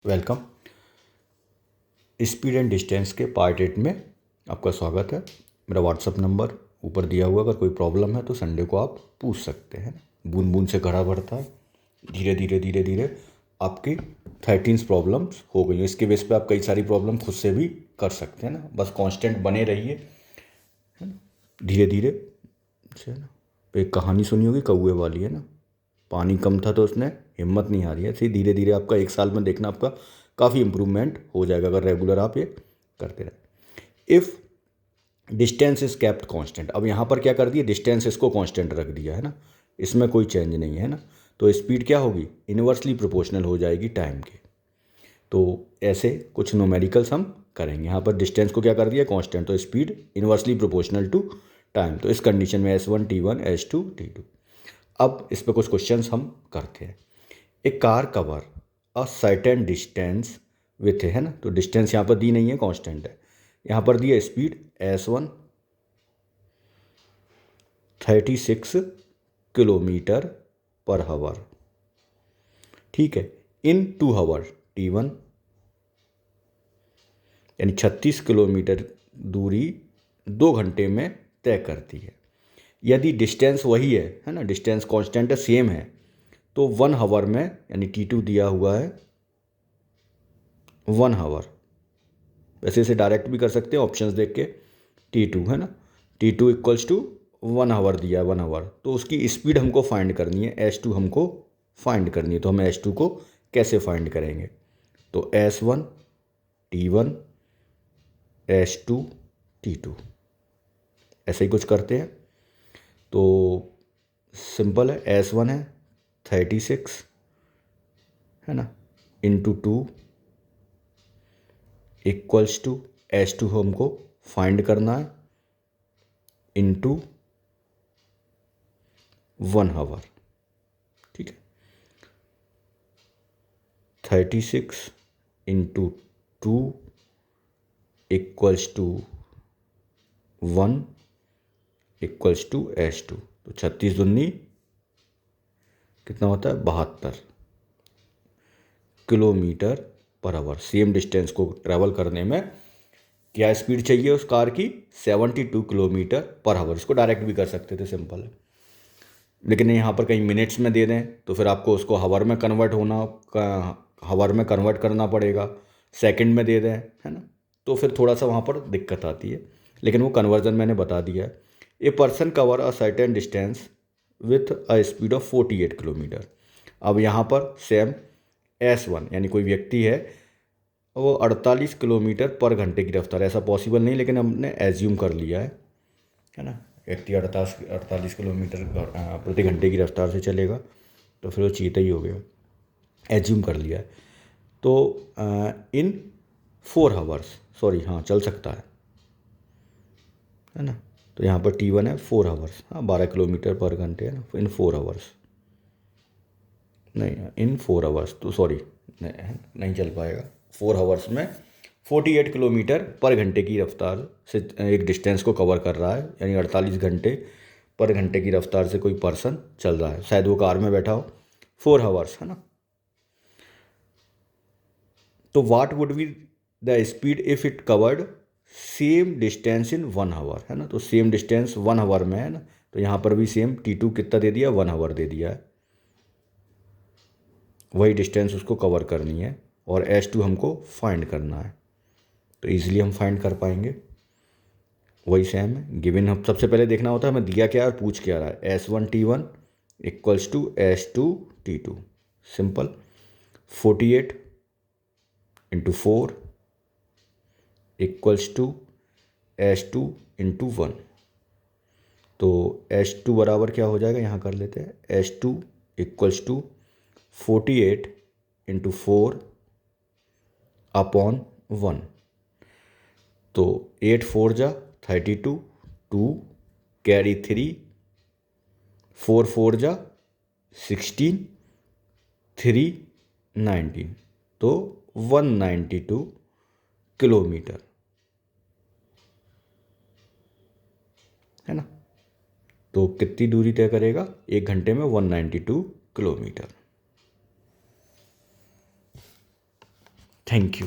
Welcome. Speed and distance के part 8 में आपका स्वागत है। मेरा व्हाट्सअप नंबर ऊपर दिया हुआ, अगर कोई प्रॉब्लम है तो संडे को आप पूछ सकते हैं। बूंद बूंद से घड़ा भरता है। धीरे धीरे धीरे धीरे आपकी 13 प्रॉब्लम्स हो गई हैं। इसके बेस पे आप कई सारी प्रॉब्लम खुद से भी कर सकते हैं ना। बस कांस्टेंट बने रहिए, है ना, धीरे धीरे से ना। एक कहानी सुनी होगी कौवे वाली, है ना। पानी कम था तो उसने हिम्मत नहीं हारी है। ऐसे ही धीरे धीरे आपका 1 साल में देखना आपका काफ़ी इंप्रूवमेंट हो जाएगा अगर रेगुलर आप ये करते रहे। If distance is kept constant, अब यहाँ पर क्या कर दिया, डिस्टेंस इसको कांस्टेंट रख दिया, है ना। इसमें कोई चेंज नहीं है ना। तो स्पीड क्या होगी, इन्वर्सली प्रोपोर्शनल हो जाएगी टाइम के। तो ऐसे कुछ न्यूमेरिकल्स हम करेंगे। यहाँ पर डिस्टेंस को क्या कर दिया, कांस्टेंट, तो speed inversely proportional to time. तो इस कंडीशन में S1 T1 S2 T2। अब इस पर कुछ क्वेश्चंस हम करते हैं। A car cover a certain distance with, है ना, तो डिस्टेंस यहाँ पर दी नहीं है, कांस्टेंट है। यहाँ पर दी है स्पीड S1 36 किलोमीटर पर हावर, ठीक है। इन 2 आवर T1 यानी 36 किलोमीटर दूरी 2 घंटे में तय करती है। यदि डिस्टेंस वही है ना, डिस्टेंस कांस्टेंट है, सेम है, तो 1 आवर में, यानी T2 दिया हुआ है 1 आवर। वैसे इसे डायरेक्ट भी कर सकते हैं ऑप्शंस देख के। T2, है ना, T2 इक्वल्स टू 1 आवर दिया है, 1 आवर, तो उसकी स्पीड हमको फाइंड करनी है, S2 हमको फाइंड करनी है। तो हम S2 को कैसे फाइंड करेंगे, तो S1 T1 S2 T2, ऐसे ही कुछ करते हैं। तो सिंपल है, S1 है 36, है ना, इंटू 2 इक्वल्स टू S2 हमको फाइंड करना है, इंटू 1 आवर, ठीक है। 36 into 2 equals to 1 equals to S2। तो 36 दूनी कितना होता है, 72 kilometre per hour. Same distance को ट्रैवल करने में क्या स्पीड चाहिए उस कार की, 72 किलोमीटर पर आवर। इसको डायरेक्ट भी कर सकते थे, सिंपल है। लेकिन यहाँ पर कहीं मिनट्स में दे दें तो फिर आपको उसको हावर में हावर में कन्वर्ट करना पड़ेगा। सेकंड में दे दें, है ना, तो फिर थोड़ा सा वहाँ पर दिक्कत आती है। लेकिन वो कन्वर्जन मैंने बता दिया है। A person cover a certain distance with a speed of 48 kilometre. अब यहाँ पर सेम S1, यानी कोई व्यक्ति है, वो 48 किलोमीटर पर घंटे की रफ्तार, ऐसा पॉसिबल नहीं, लेकिन हमने एज्यूम कर लिया है ना। व्यक्ति 48 किलोमीटर प्रति घंटे की रफ्तार से चलेगा, तो फिर वो चीता ही हो गया, एज्यूम कर लिया है। तो इन 4 आवर्स, सॉरी, हाँ चल सकता है ना। तो यहाँ पर T1 है 4 आवर्स, हाँ 12 किलोमीटर पर घंटे, है ना, इन 4 आवर्स, नहीं इन 4 आवर्स, तो सॉरी, नहीं चल पाएगा। 4 आवर्स में 48 किलोमीटर पर घंटे की रफ्तार से एक डिस्टेंस को कवर कर रहा है, यानी 48 घंटे पर घंटे की रफ्तार से कोई पर्सन चल रहा है, शायद वो कार में बैठा हो। 4 आवर्स, है ना। तो what would be the speed if it covered same distance in 1 hour, है ना। तो सेम डिस्टेंस 1 आवर में है ना, तो यहाँ पर भी सेम T2 कितना दे दिया, 1 आवर दे दिया है। वही डिस्टेंस उसको कवर करनी है और S2 हमको फाइंड करना है, तो ईजिली हम फाइंड कर पाएंगे। वही सेम है, गिवन हम सबसे पहले देखना होता है हमें दिया क्या है और पूछ क्या रहा है। S1 T1 equals to S2 T2, simple. 48 into 4 equals to S2 into 1। तो S2 बराबर क्या हो जाएगा, यहाँ कर लेते हैं, S2 equals to 48 into 4 upon 1। तो 8 4 जा 32, 2 कैरी 3, 4 4 जा 16, 3 19, तो 192 किलोमीटर, है ना। तो कितनी दूरी तय करेगा, 1 घंटे में 192 किलोमीटर। Thank you.